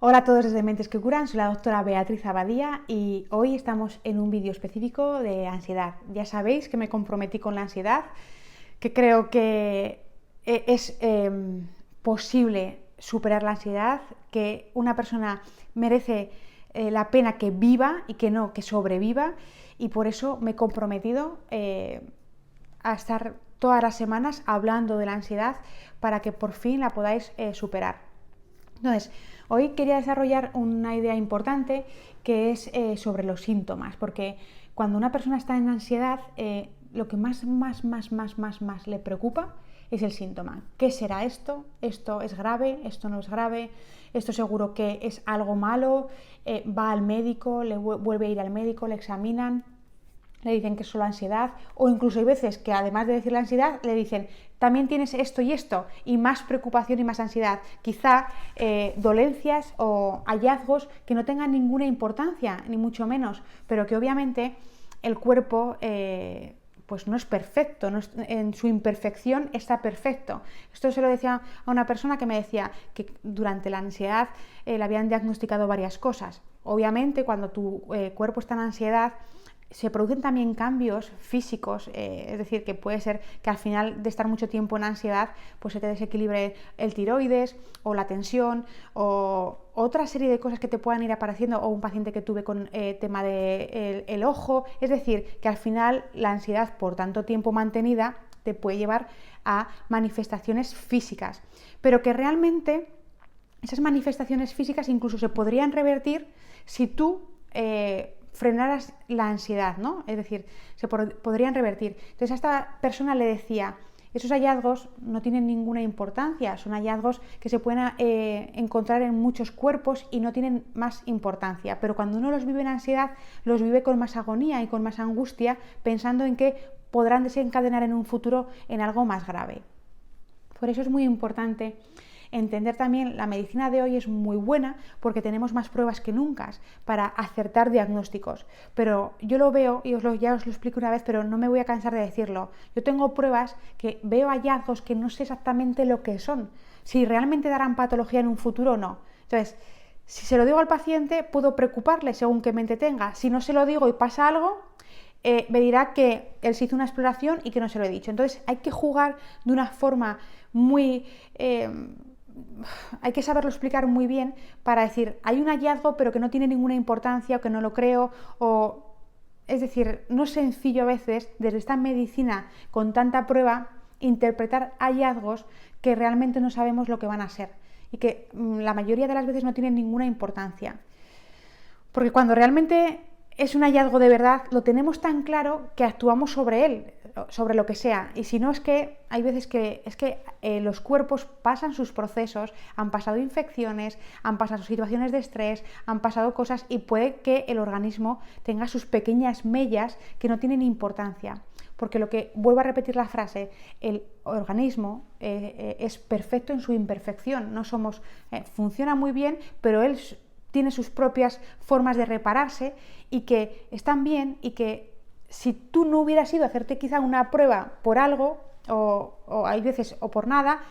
Hola a todos desde Mentes que Curan, soy la doctora Beatriz Abadía y hoy estamos en un vídeo específico de ansiedad. Ya sabéis que me comprometí con la ansiedad, que creo que es posible superar la ansiedad, que una persona merece la pena que viva y que no que sobreviva, y por eso me he comprometido a estar todas las semanas hablando de la ansiedad para que por fin la podáis superar. Entonces, hoy quería desarrollar una idea importante que es sobre los síntomas, porque cuando una persona está en ansiedad, lo que más le preocupa es el síntoma. ¿Qué será esto? ¿Esto es grave? ¿Esto no es grave? ¿Esto seguro que es algo malo? Va al médico, le vuelve a ir al médico, le examinan, le dicen que es solo ansiedad, o incluso hay veces que además de decir la ansiedad le dicen también tienes esto y esto, y más preocupación y más ansiedad, quizá dolencias o hallazgos que no tengan ninguna importancia, ni mucho menos, pero que obviamente el cuerpo pues no es perfecto, no es, en su imperfección está perfecto. Esto se lo decía a una persona que me decía que durante la ansiedad le habían diagnosticado varias cosas. Obviamente cuando tu cuerpo está en ansiedad se producen también cambios físicos, es decir, que puede ser que al final de estar mucho tiempo en ansiedad pues se te desequilibre el tiroides o la tensión o otra serie de cosas que te puedan ir apareciendo, o un paciente que tuve con tema de el ojo, es decir, que al final la ansiedad por tanto tiempo mantenida te puede llevar a manifestaciones físicas, pero que realmente esas manifestaciones físicas incluso se podrían revertir si tú frenaras la ansiedad, ¿no? Es decir, se podrían revertir. Entonces a esta persona le decía, esos hallazgos no tienen ninguna importancia, son hallazgos que se pueden encontrar en muchos cuerpos y no tienen más importancia, pero cuando uno los vive en ansiedad, los vive con más agonía y con más angustia, pensando en que podrán desencadenar en un futuro en algo más grave. Por eso es muy importante entender también la medicina de hoy es muy buena porque tenemos más pruebas que nunca para acertar diagnósticos. Pero yo lo veo, y ya os lo explico una vez, pero no me voy a cansar de decirlo. Yo tengo pruebas que veo hallazgos que no sé exactamente lo que son, si realmente darán patología en un futuro o no. Entonces, si se lo digo al paciente, puedo preocuparle según qué mente tenga. Si no se lo digo y pasa algo, me dirá que él se hizo una exploración y que no se lo he dicho. Entonces hay que jugar de una forma muy... hay que saberlo explicar muy bien para decir, hay un hallazgo pero que no tiene ninguna importancia o que no lo creo, o... Es decir, no es sencillo a veces, desde esta medicina con tanta prueba, interpretar hallazgos que realmente no sabemos lo que van a ser y que la mayoría de las veces no tienen ninguna importancia. Porque cuando realmente es un hallazgo de verdad, lo tenemos tan claro que actuamos sobre él, sobre lo que sea. Y si no, es que hay veces que los cuerpos pasan sus procesos, han pasado infecciones, han pasado situaciones de estrés, han pasado cosas, y puede que el organismo tenga sus pequeñas mellas que no tienen importancia. Porque vuelvo a repetir la frase, el organismo es perfecto en su imperfección, no somos, funciona muy bien, pero él tiene sus propias formas de repararse y que están bien, y que si tú no hubieras ido a hacerte quizá una prueba por algo, o hay veces o por nada,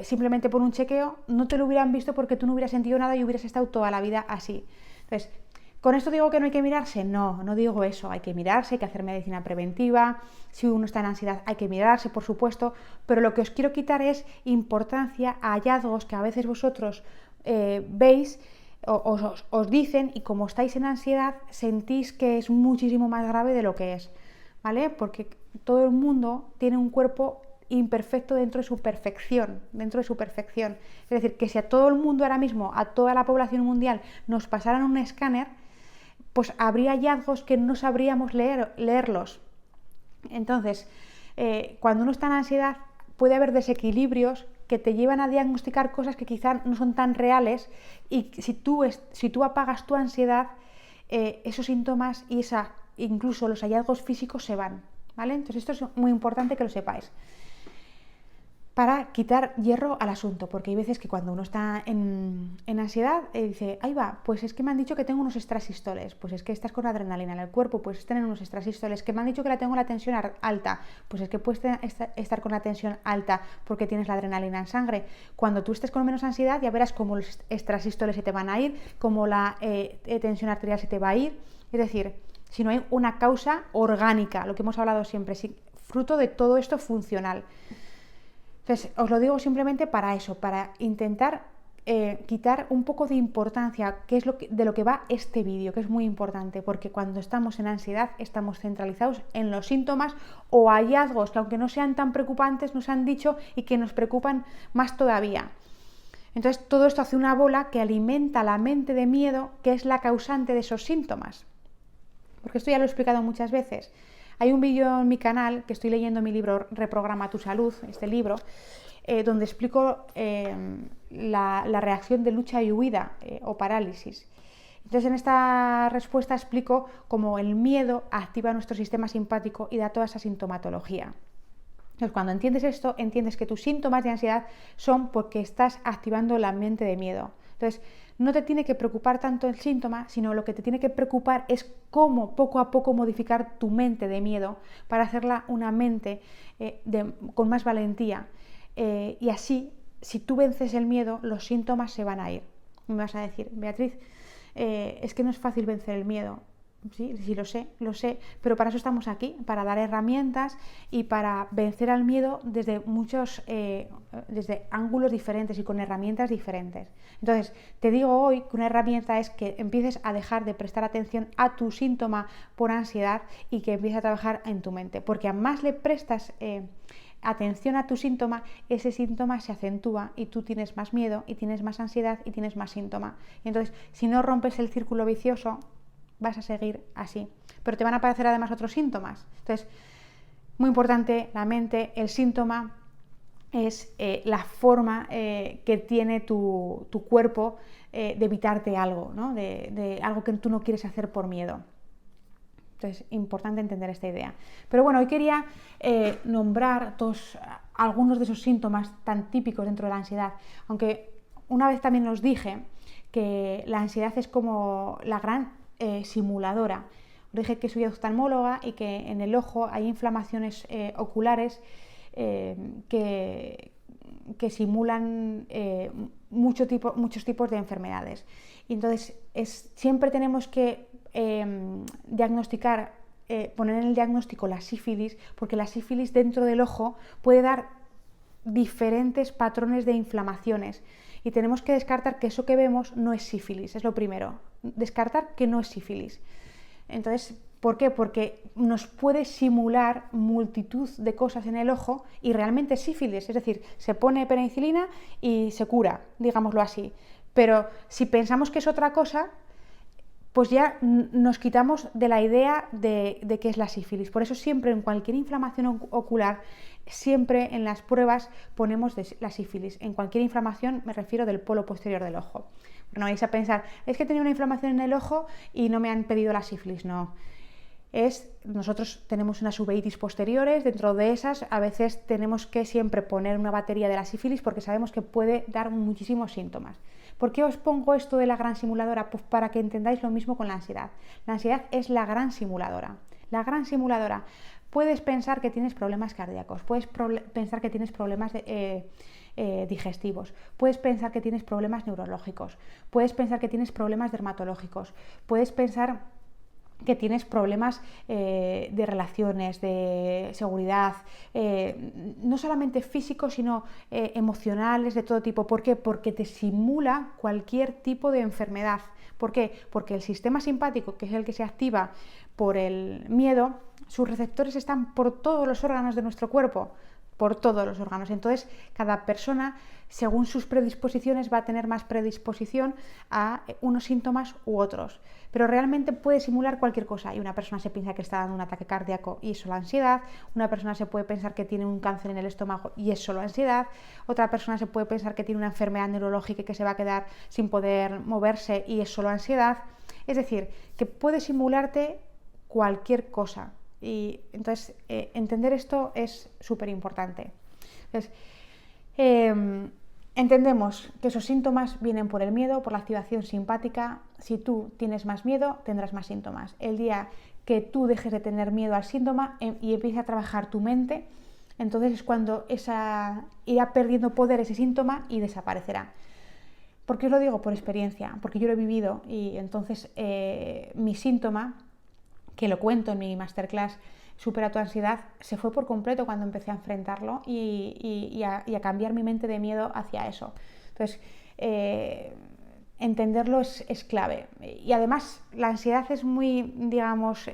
simplemente por un chequeo, no te lo hubieran visto porque tú no hubieras sentido nada y hubieras estado toda la vida así. Entonces, ¿con esto digo que no hay que mirarse? No, no digo eso. Hay que mirarse, hay que hacer medicina preventiva. Si uno está en ansiedad hay que mirarse, por supuesto, pero lo que os quiero quitar es importancia a hallazgos que a veces vosotros veis, os dicen, y como estáis en ansiedad sentís que es muchísimo más grave de lo que es, ¿vale? Porque todo el mundo tiene un cuerpo imperfecto dentro de su perfección, Es decir, que si a todo el mundo ahora mismo, a toda la población mundial, nos pasaran un escáner, pues habría hallazgos que no sabríamos leerlos. Entonces, cuando uno está en ansiedad, puede haber desequilibrios que te llevan a diagnosticar cosas que quizá no son tan reales, y si tú apagas tu ansiedad, esos síntomas y incluso los hallazgos físicos se van, ¿vale? Entonces esto es muy importante que lo sepáis. para quitar hierro al asunto, porque hay veces que cuando uno está en ansiedad dice, ahí va, pues es que me han dicho que tengo unos extrasístoles, pues es que estás con adrenalina en el cuerpo, pues tener unos extrasístoles, que me han dicho que la tengo la tensión alta, pues es que puedes estar con la tensión alta porque tienes la adrenalina en sangre. Cuando tú estés con menos ansiedad ya verás cómo los extrasístoles se te van a ir, cómo la tensión arterial se te va a ir, es decir, si no hay una causa orgánica, lo que hemos hablado siempre, fruto de todo esto funcional. Entonces, os lo digo simplemente para eso, para intentar quitar un poco de importancia, que es de lo que va este vídeo, que es muy importante, porque cuando estamos en ansiedad estamos centralizados en los síntomas o hallazgos que, aunque no sean tan preocupantes, nos han dicho y que nos preocupan más todavía. Entonces, todo esto hace una bola que alimenta la mente de miedo, que es la causante de esos síntomas. Porque esto ya lo he explicado muchas veces. Hay un vídeo en mi canal, que estoy leyendo mi libro Reprograma tu salud, este libro, donde explico la reacción de lucha y huida o parálisis. Entonces, en esta respuesta explico cómo el miedo activa nuestro sistema simpático y da toda esa sintomatología. Entonces, cuando entiendes esto, entiendes que tus síntomas de ansiedad son porque estás activando la mente de miedo. Entonces, no te tiene que preocupar tanto el síntoma, sino lo que te tiene que preocupar es cómo poco a poco modificar tu mente de miedo para hacerla una mente con más valentía. Y así, si tú vences el miedo, los síntomas se van a ir. Me vas a decir, Beatriz, es que no es fácil vencer el miedo. Sí, lo sé, pero para eso estamos aquí, para dar herramientas y para vencer al miedo desde desde ángulos diferentes y con herramientas diferentes. Entonces, te digo hoy que una herramienta es que empieces a dejar de prestar atención a tu síntoma por ansiedad y que empieces a trabajar en tu mente, porque a más le prestas atención a tu síntoma, ese síntoma se acentúa y tú tienes más miedo y tienes más ansiedad y tienes más síntoma. Y entonces, si no rompes el círculo vicioso, vas a seguir así, pero te van a aparecer además otros síntomas. Entonces, muy importante, la mente, el síntoma es la forma que tiene tu cuerpo de evitarte algo, ¿no? de algo que tú no quieres hacer por miedo. Entonces, importante entender esta idea. Pero bueno, hoy quería nombrar algunos de esos síntomas tan típicos dentro de la ansiedad, aunque una vez también os dije que la ansiedad es como la gran simuladora. Os dije que soy oftalmóloga y que en el ojo hay inflamaciones oculares que simulan muchos tipos de enfermedades. Y entonces siempre tenemos que diagnosticar, poner en el diagnóstico la sífilis, porque la sífilis dentro del ojo puede dar diferentes patrones de inflamaciones. Y tenemos que descartar que eso que vemos no es sífilis, es lo primero. Descartar que no es sífilis. Entonces, ¿por qué? Porque nos puede simular multitud de cosas en el ojo y realmente es sífilis, es decir, se pone penicilina y se cura, digámoslo así. Pero si pensamos que es otra cosa, pues ya nos quitamos de la idea de qué es la sífilis. Por eso siempre en cualquier inflamación ocular, siempre en las pruebas ponemos la sífilis. En cualquier inflamación me refiero del polo posterior del ojo. No vais a pensar, es que tenía una inflamación en el ojo y no me han pedido la sífilis. No. Nosotros tenemos unas uveitis posteriores, dentro de esas a veces tenemos que siempre poner una batería de la sífilis porque sabemos que puede dar muchísimos síntomas. ¿Por qué os pongo esto de la gran simuladora? Pues para que entendáis lo mismo con la ansiedad. La ansiedad es la gran simuladora. La gran simuladora. Puedes pensar que tienes problemas cardíacos, puedes pensar que tienes problemas digestivos, puedes pensar que tienes problemas neurológicos, puedes pensar que tienes problemas dermatológicos, puedes pensar que tienes problemas de relaciones, de seguridad, no solamente físicos, sino emocionales, de todo tipo. ¿Por qué? Porque te simula cualquier tipo de enfermedad. ¿Por qué? Porque el sistema simpático, que es el que se activa por el miedo, sus receptores están por todos los órganos de nuestro cuerpo, por todos los órganos. Entonces, cada persona, según sus predisposiciones, va a tener más predisposición a unos síntomas u otros. Pero realmente puede simular cualquier cosa. Y una persona se piensa que está dando un ataque cardíaco y es solo ansiedad. Una persona se puede pensar que tiene un cáncer en el estómago y es solo ansiedad. Otra persona se puede pensar que tiene una enfermedad neurológica y que se va a quedar sin poder moverse y es solo ansiedad. Es decir, que puede simularte cualquier cosa. Y entonces entender esto es súper importante. Entonces, Entendemos que esos síntomas vienen por el miedo, por la activación simpática. Si tú tienes más miedo, tendrás más síntomas. El día que tú dejes de tener miedo al síntoma y empieces a trabajar tu mente, entonces es cuando irá perdiendo poder ese síntoma y desaparecerá. ¿Por qué os lo digo? Por experiencia, porque yo lo he vivido y entonces mi síntoma, que lo cuento en mi masterclass Supera tu ansiedad, se fue por completo cuando empecé a enfrentarlo y a cambiar mi mente de miedo hacia eso. Entonces, entenderlo es clave. Y además, la ansiedad es muy, digamos,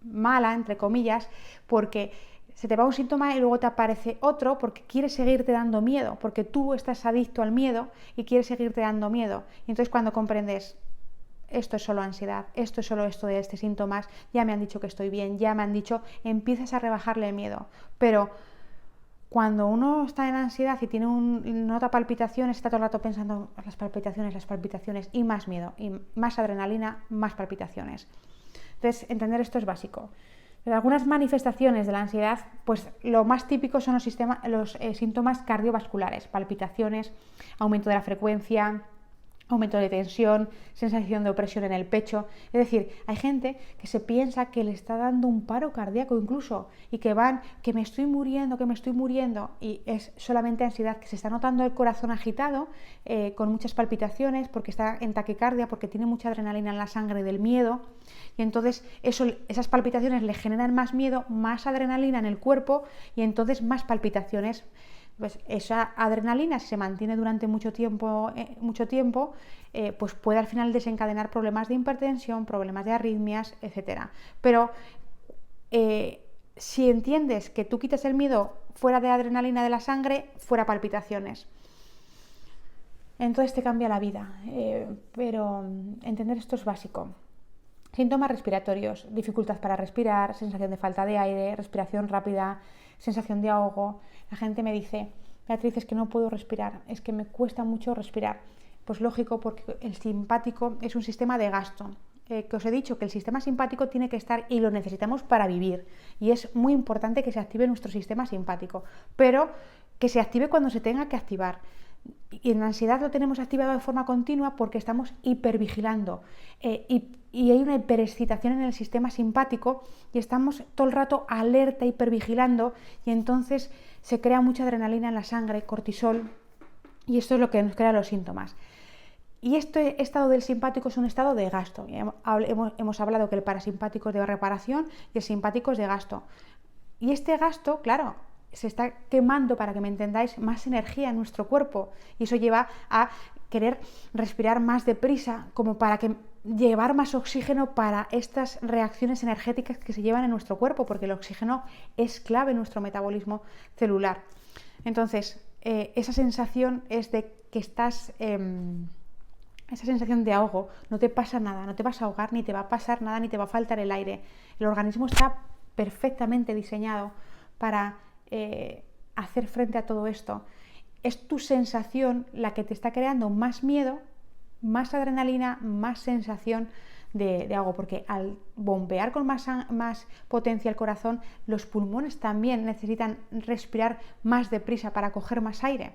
mala, entre comillas, porque se te va un síntoma y luego te aparece otro porque quieres seguirte dando miedo, porque tú estás adicto al miedo y quieres seguirte dando miedo. Y entonces cuando comprendes, esto es solo ansiedad, esto es solo esto de este síntomas, ya me han dicho que estoy bien, ya me han dicho, empiezas a rebajarle el miedo. Pero cuando uno está en ansiedad y nota palpitaciones, está todo el rato pensando las palpitaciones y más miedo, y más adrenalina, más palpitaciones. Entonces, entender esto es básico. Algunas manifestaciones de la ansiedad, pues lo más típico son los síntomas cardiovasculares, palpitaciones, aumento de la frecuencia, aumento de tensión, sensación de opresión en el pecho. Es decir, hay gente que se piensa que le está dando un paro cardíaco incluso y que me estoy muriendo y es solamente ansiedad, que se está notando el corazón agitado, con muchas palpitaciones porque está en taquicardia, porque tiene mucha adrenalina en la sangre del miedo y entonces esas palpitaciones le generan más miedo, más adrenalina en el cuerpo y entonces más palpitaciones. Pues esa adrenalina, si se mantiene durante mucho tiempo, pues puede al final desencadenar problemas de hipertensión, problemas de arritmias, etc. Pero si entiendes que tú quitas el miedo fuera de adrenalina de la sangre, fuera palpitaciones. Entonces te cambia la vida. Pero entender esto es básico. Síntomas respiratorios: dificultad para respirar, sensación de falta de aire, respiración rápida, sensación de ahogo. La gente me dice: Beatriz, es que no puedo respirar, es que me cuesta mucho respirar. Pues lógico, porque el simpático es un sistema de gasto. Que os he dicho que el sistema simpático tiene que estar y lo necesitamos para vivir. Y es muy importante que se active nuestro sistema simpático, pero que se active cuando se tenga que activar. Y en la ansiedad lo tenemos activado de forma continua porque estamos hipervigilando y hay una hiperexcitación en el sistema simpático y estamos todo el rato alerta, hipervigilando, y entonces se crea mucha adrenalina en la sangre, cortisol, y esto es lo que nos crea los síntomas. Y este estado del simpático es un estado de gasto. Hemos hablado que el parasimpático es de reparación y el simpático es de gasto. Y este gasto, claro, se está quemando, para que me entendáis, más energía en nuestro cuerpo y eso lleva a querer respirar más deprisa, como para llevar más oxígeno para estas reacciones energéticas que se llevan en nuestro cuerpo, porque el oxígeno es clave en nuestro metabolismo celular. Entonces, esa sensación es de que estás... esa sensación de ahogo, no te pasa nada, no te vas a ahogar, ni te va a pasar nada, ni te va a faltar el aire. El organismo está perfectamente diseñado para hacer frente a todo esto. Es tu sensación la que te está creando más miedo, más adrenalina, más sensación de ahogo, porque al bombear con más potencia el corazón, los pulmones también necesitan respirar más deprisa para coger más aire.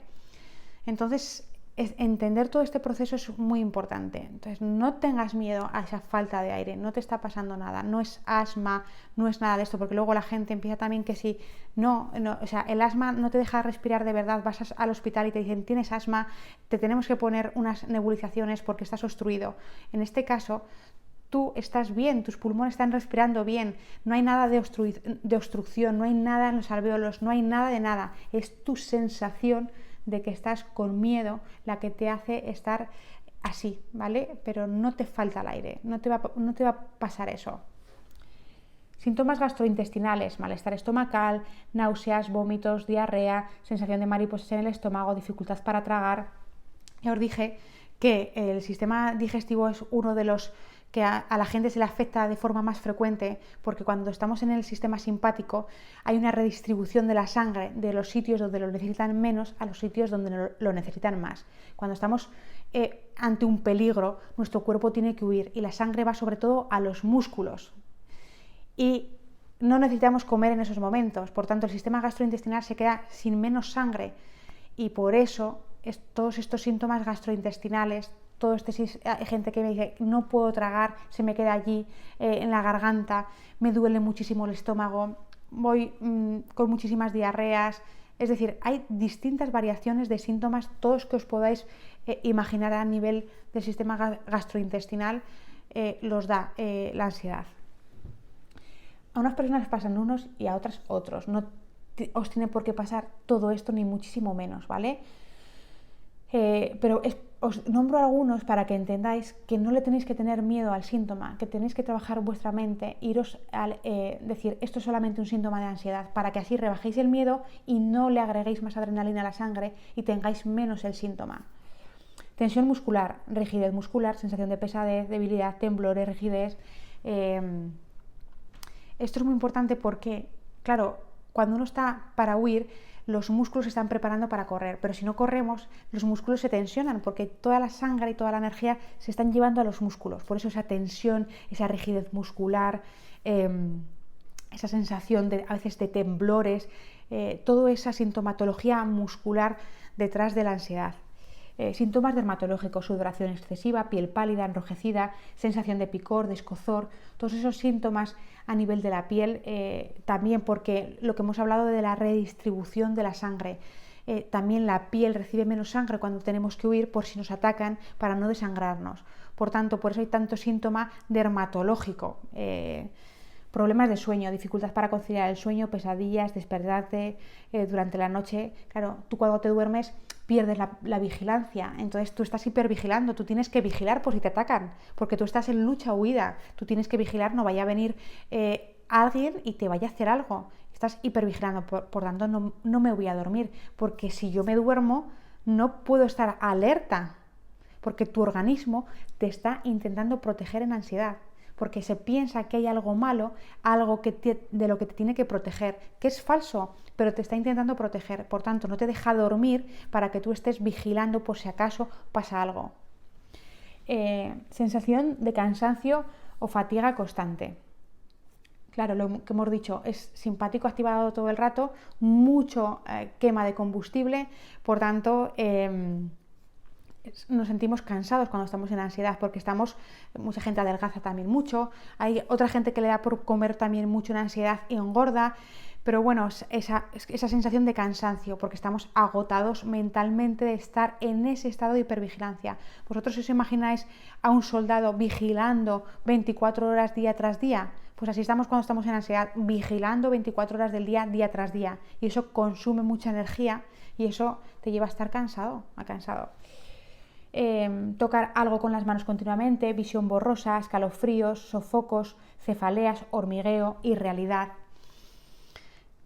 Entonces, entender todo este proceso es muy importante. Entonces, no tengas miedo a esa falta de aire, no te está pasando nada, no es asma, no es nada de esto, porque luego la gente empieza también que si o sea, el asma no te deja respirar de verdad, vas al hospital y te dicen: tienes asma, te tenemos que poner unas nebulizaciones porque estás obstruido. En este caso, tú estás bien, tus pulmones están respirando bien, no hay nada de obstrucción, no hay nada en los alvéolos, no hay nada de nada, es tu sensación de que estás con miedo la que te hace estar así, ¿vale? Pero no te falta el aire, no te va a pasar eso. Síntomas gastrointestinales: malestar estomacal, náuseas, vómitos, diarrea, sensación de mariposas en el estómago, dificultad para tragar. Ya os dije que el sistema digestivo es uno de los que a la gente se le afecta de forma más frecuente, porque cuando estamos en el sistema simpático hay una redistribución de la sangre de los sitios donde lo necesitan menos a los sitios donde lo necesitan más. Cuando estamos ante un peligro, nuestro cuerpo tiene que huir y la sangre va sobre todo a los músculos. Y no necesitamos comer en esos momentos, por tanto el sistema gastrointestinal se queda sin menos sangre y por eso todos estos síntomas gastrointestinales, gente que me dice no puedo tragar, se me queda allí en la garganta, me duele muchísimo el estómago, voy con muchísimas diarreas. Es decir, hay distintas variaciones de síntomas, todos que os podáis imaginar a nivel del sistema gastrointestinal, los da la ansiedad. A unas personas pasan unos y a otras otros. No os tiene por qué pasar todo esto, ni muchísimo menos, ¿vale? Pero os nombro algunos para que entendáis que no le tenéis que tener miedo al síntoma, que tenéis que trabajar vuestra mente, iros al decir esto es solamente un síntoma de ansiedad, para que así rebajéis el miedo y no le agreguéis más adrenalina a la sangre y tengáis menos el síntoma. Tensión muscular, rigidez muscular, sensación de pesadez, debilidad, temblores, rigidez. Esto es muy importante porque, claro, cuando uno está para huir, los músculos se están preparando para correr, pero si no corremos, los músculos se tensionan porque toda la sangre y toda la energía se están llevando a los músculos. Por eso esa tensión, esa rigidez muscular, esa sensación a veces de temblores, toda esa sintomatología muscular detrás de la ansiedad. Síntomas dermatológicos, sudoración excesiva, piel pálida, enrojecida, sensación de picor, de escozor, todos esos síntomas a nivel de la piel, también porque lo que hemos hablado de la redistribución de la sangre, también la piel recibe menos sangre cuando tenemos que huir por si nos atacan para no desangrarnos. Por tanto, por eso hay tanto síntoma dermatológico. Problemas de sueño, dificultad para conciliar el sueño, pesadillas, despertarte durante la noche. Claro, tú cuando te duermes pierdes la vigilancia, entonces tú estás hipervigilando, tú tienes que vigilar por si te atacan, porque tú estás en lucha huida, tú tienes que vigilar, no vaya a venir alguien y te vaya a hacer algo, estás hipervigilando, por tanto no me voy a dormir, porque si yo me duermo no puedo estar alerta, porque tu organismo te está intentando proteger en ansiedad, porque se piensa que hay algo malo, algo de lo que te tiene que proteger, que es falso, pero te está intentando proteger. Por tanto, no te deja dormir para que tú estés vigilando por si acaso pasa algo. Sensación de cansancio o fatiga constante. Claro, lo que hemos dicho es simpático activado todo el rato, mucho quema de combustible, por tanto nos sentimos cansados cuando estamos en ansiedad porque mucha gente adelgaza también mucho, hay otra gente que le da por comer también mucho en ansiedad y engorda, pero bueno, esa sensación de cansancio porque estamos agotados mentalmente de estar en ese estado de hipervigilancia. Vosotros os imagináis a un soldado vigilando 24 horas día tras día, pues así estamos cuando estamos en ansiedad, vigilando 24 horas del día, día tras día, y eso consume mucha energía y eso te lleva a estar cansado. Tocar algo con las manos continuamente, visión borrosa, escalofríos, sofocos, cefaleas, hormigueo, irrealidad.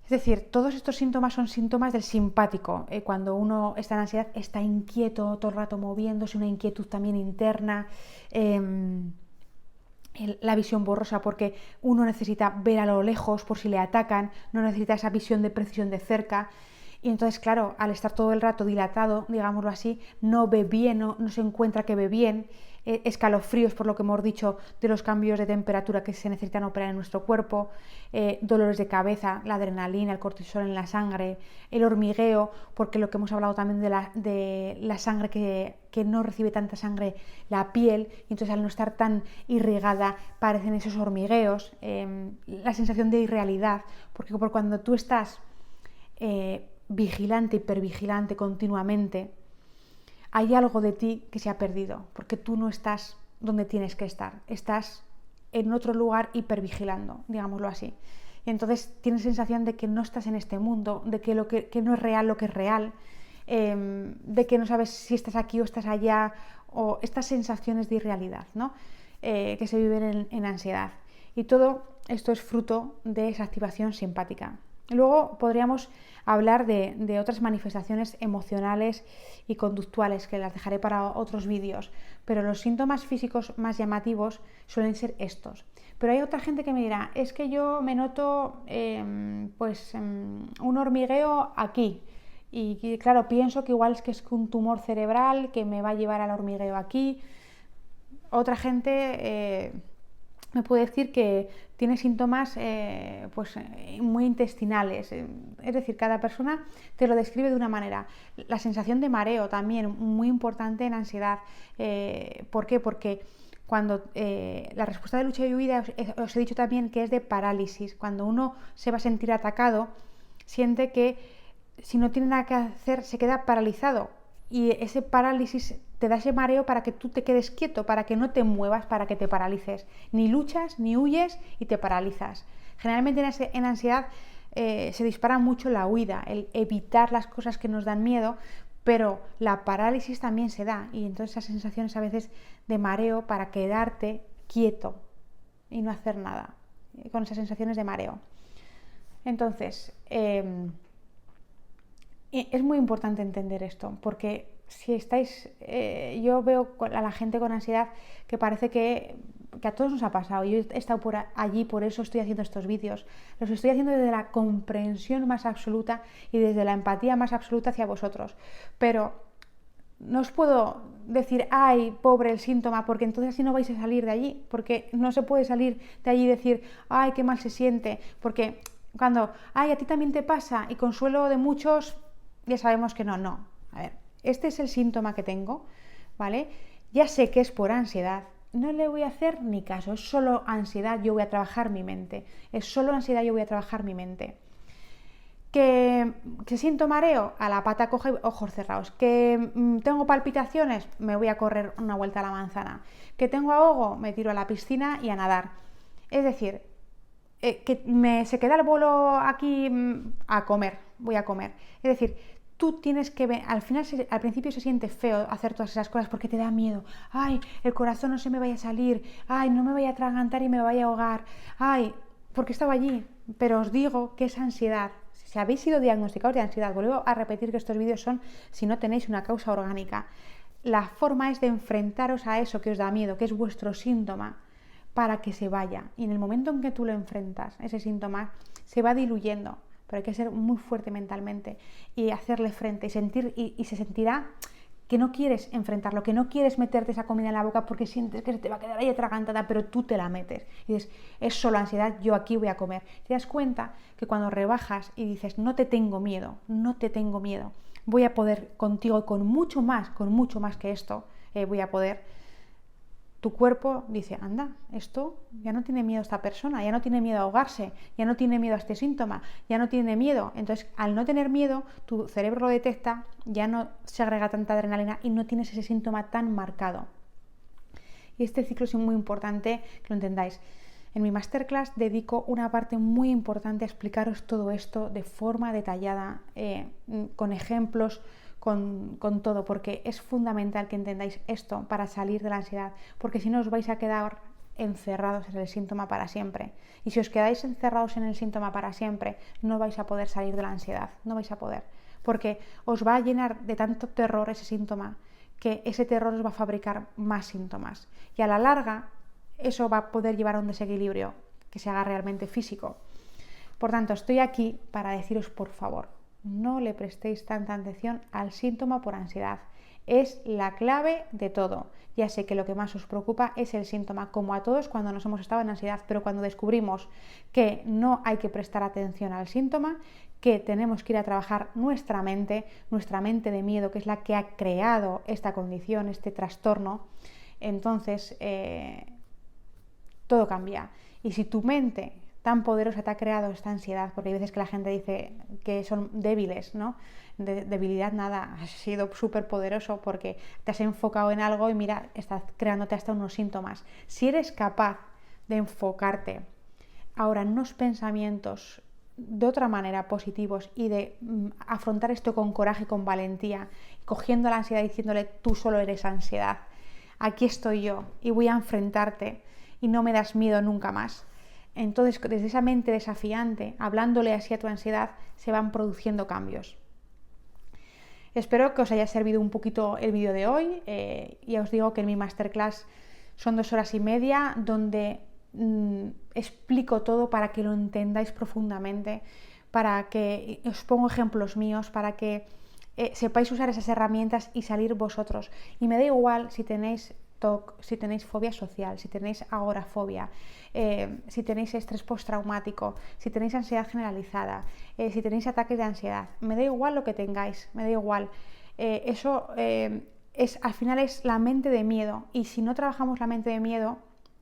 Es decir, todos estos síntomas son síntomas del simpático. Cuando uno está en ansiedad está inquieto, todo el rato moviéndose, una inquietud también interna. La visión borrosa porque uno necesita ver a lo lejos por si le atacan, no necesita esa visión de precisión de cerca. Y entonces, claro, al estar todo el rato dilatado, digámoslo así, no ve bien, no se encuentra que ve bien, escalofríos por lo que hemos dicho de los cambios de temperatura que se necesitan operar en nuestro cuerpo, dolores de cabeza, la adrenalina, el cortisol en la sangre, el hormigueo, porque lo que hemos hablado también de la sangre que no recibe tanta sangre, la piel, y entonces al no estar tan irrigada parecen esos hormigueos, la sensación de irrealidad, porque por cuando tú estás vigilante, hipervigilante continuamente, hay algo de ti que se ha perdido, porque tú no estás donde tienes que estar, estás en otro lugar hipervigilando, digámoslo así. Y entonces tienes sensación de que no estás en este mundo, de que no es real lo que es real, de que no sabes si estás aquí o estás allá, o estas sensaciones de irrealidad, ¿no? Que se viven en ansiedad. Y todo esto es fruto de esa activación simpática. Luego podríamos hablar de otras manifestaciones emocionales y conductuales que las dejaré para otros vídeos, pero los síntomas físicos más llamativos suelen ser estos. Pero hay otra gente que me dirá, es que yo me noto un hormigueo aquí y claro, pienso que igual es un tumor cerebral que me va a llevar al hormigueo aquí. Otra gente me puede decir que tiene síntomas muy intestinales. Es decir, cada persona te lo describe de una manera. La sensación de mareo también, muy importante en ansiedad. ¿Por qué? Porque cuando la respuesta de lucha y huida, os he dicho también que es de parálisis. Cuando uno se va a sentir atacado, siente que si no tiene nada que hacer, se queda paralizado. Y ese parálisis te da ese mareo para que tú te quedes quieto, para que no te muevas, para que te paralices. Ni luchas, ni huyes y te paralizas. Generalmente en ansiedad se dispara mucho la huida, el evitar las cosas que nos dan miedo, pero la parálisis también se da. Y entonces esas sensaciones a veces de mareo para quedarte quieto y no hacer nada, con esas sensaciones de mareo. Entonces, es muy importante entender esto, porque si estáis, yo veo a la gente con ansiedad que parece que a todos nos ha pasado. Yo he estado allí, por eso estoy haciendo estos vídeos. Los estoy haciendo desde la comprensión más absoluta y desde la empatía más absoluta hacia vosotros. Pero no os puedo decir, ay, pobre el síntoma, porque entonces así no vais a salir de allí, porque no se puede salir de allí y decir, ay, qué mal se siente, porque cuando, ay, a ti también te pasa, y consuelo de muchos, ya sabemos que no. A ver, este es el síntoma que tengo, ¿vale? Ya sé que es por ansiedad, no le voy a hacer ni caso, es solo ansiedad, yo voy a trabajar mi mente, es solo ansiedad, yo voy a trabajar mi mente. Que siento mareo, a la pata coja y ojos cerrados. Que tengo palpitaciones, me voy a correr una vuelta a la manzana. Que tengo ahogo, me tiro a la piscina y a nadar. Es decir, que se queda el bolo aquí a comer, voy a comer. Es decir, tú tienes que ver, al principio se siente feo hacer todas esas cosas porque te da miedo. Ay, el corazón no se me vaya a salir. Ay, no me vaya a atragantar y me vaya a ahogar. Ay, porque estaba allí. Pero os digo que es ansiedad. Si habéis sido diagnosticados de ansiedad, vuelvo a repetir que estos vídeos son si no tenéis una causa orgánica. La forma es de enfrentaros a eso que os da miedo, que es vuestro síntoma, para que se vaya. Y en el momento en que tú lo enfrentas, ese síntoma se va diluyendo. Pero hay que ser muy fuerte mentalmente y hacerle frente y sentir, y se sentirá que no quieres enfrentarlo, que no quieres meterte esa comida en la boca porque sientes que se te va a quedar ahí atragantada, pero tú te la metes. Y dices, es solo ansiedad, yo aquí voy a comer. Te das cuenta que cuando rebajas y dices, no te tengo miedo, voy a poder contigo con mucho más que esto, voy a poder. Tu cuerpo dice, anda, esto ya no tiene miedo a esta persona, ya no tiene miedo a ahogarse, ya no tiene miedo a este síntoma, ya no tiene miedo. Entonces, al no tener miedo, tu cerebro lo detecta, ya no se agrega tanta adrenalina y no tienes ese síntoma tan marcado. Y este ciclo es muy importante que lo entendáis. En mi masterclass dedico una parte muy importante a explicaros todo esto de forma detallada, con ejemplos, con todo, porque es fundamental que entendáis esto para salir de la ansiedad, porque si no os vais a quedar encerrados en el síntoma para siempre. Y si os quedáis encerrados en el síntoma para siempre, no vais a poder salir de la ansiedad, no vais a poder, porque os va a llenar de tanto terror ese síntoma, que ese terror os va a fabricar más síntomas. Y a la larga, eso va a poder llevar a un desequilibrio que se haga realmente físico. Por tanto, estoy aquí para deciros, por favor, no le prestéis tanta atención al síntoma por ansiedad. Es la clave de todo. Ya sé que lo que más os preocupa es el síntoma, como a todos cuando nos hemos estado en ansiedad, pero cuando descubrimos que no hay que prestar atención al síntoma, que tenemos que ir a trabajar nuestra mente de miedo, que es la que ha creado esta condición, este trastorno, entonces todo cambia. Y si tu mente tan poderosa te ha creado esta ansiedad, porque hay veces que la gente dice que son débiles, ¿no? Debilidad nada, has sido súper poderoso porque te has enfocado en algo y mira, estás creándote hasta unos síntomas. Si eres capaz de enfocarte ahora en unos pensamientos de otra manera positivos y de afrontar esto con coraje, con valentía, cogiendo la ansiedad y diciéndole, tú solo eres ansiedad, aquí estoy yo y voy a enfrentarte y no me das miedo nunca más. Entonces, desde esa mente desafiante, hablándole así a tu ansiedad, se van produciendo cambios. Espero que os haya servido un poquito el vídeo de hoy. Ya os digo que en mi masterclass son 2 horas y media donde explico todo para que lo entendáis profundamente, para que os pongo ejemplos míos, para que sepáis usar esas herramientas y salir vosotros. Y me da igual si tenéis TOC, si tenéis fobia social, si tenéis agorafobia, si tenéis estrés postraumático, si tenéis ansiedad generalizada, si tenéis ataques de ansiedad, me da igual lo que tengáis, me da igual. Al final es la mente de miedo, y si no trabajamos la mente de miedo,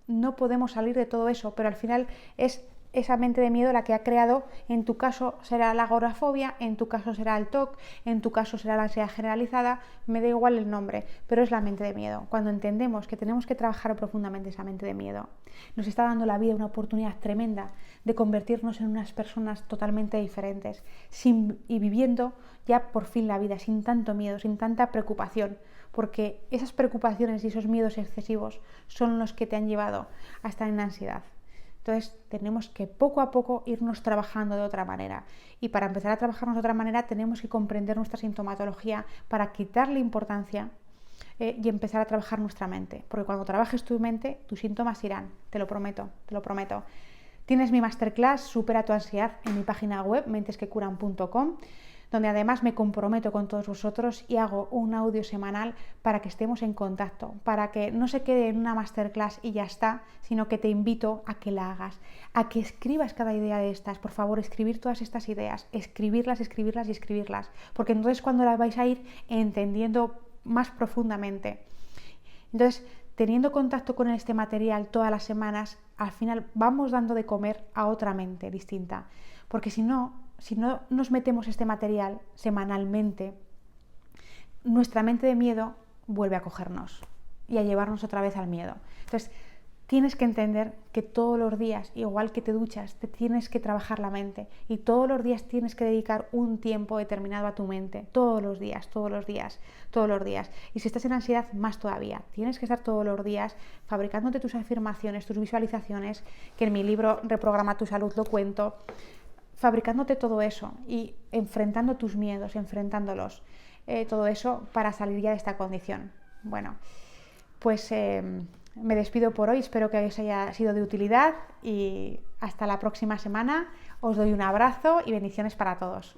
no podemos salir de todo eso, pero al final es esa mente de miedo la que ha creado, en tu caso será la agorafobia, en tu caso será el TOC, en tu caso será la ansiedad generalizada, me da igual el nombre, pero es la mente de miedo. Cuando entendemos que tenemos que trabajar profundamente esa mente de miedo, nos está dando la vida una oportunidad tremenda de convertirnos en unas personas totalmente diferentes y viviendo ya por fin la vida sin tanto miedo, sin tanta preocupación, porque esas preocupaciones y esos miedos excesivos son los que te han llevado a estar en ansiedad. Entonces tenemos que poco a poco irnos trabajando de otra manera, y para empezar a trabajarnos de otra manera tenemos que comprender nuestra sintomatología para quitarle importancia y empezar a trabajar nuestra mente, porque cuando trabajes tu mente, tus síntomas irán, te lo prometo, te lo prometo. Tienes mi masterclass Supera tu ansiedad en mi página web mentesquecuran.com, donde además me comprometo con todos vosotros y hago un audio semanal para que estemos en contacto, para que no se quede en una masterclass y ya está, sino que te invito a que la hagas, a que escribas cada idea de estas. Por favor, escribir todas estas ideas, escribirlas, escribirlas y escribirlas, porque entonces cuando las vais a ir entendiendo más profundamente. Entonces, teniendo contacto con este material todas las semanas, al final vamos dando de comer a otra mente distinta, porque si no nos metemos este material semanalmente, nuestra mente de miedo vuelve a cogernos y a llevarnos otra vez al miedo. Entonces, tienes que entender que todos los días, igual que te duchas, te tienes que trabajar la mente, y todos los días tienes que dedicar un tiempo determinado a tu mente, todos los días, todos los días, todos los días. Y si estás en ansiedad, más todavía, tienes que estar todos los días fabricándote tus afirmaciones, tus visualizaciones, que en mi libro Reprograma tu salud lo cuento, fabricándote todo eso y enfrentando tus miedos, enfrentándolos, todo eso para salir ya de esta condición. Bueno, pues me despido por hoy, espero que os haya sido de utilidad y hasta la próxima semana. Os doy un abrazo y bendiciones para todos.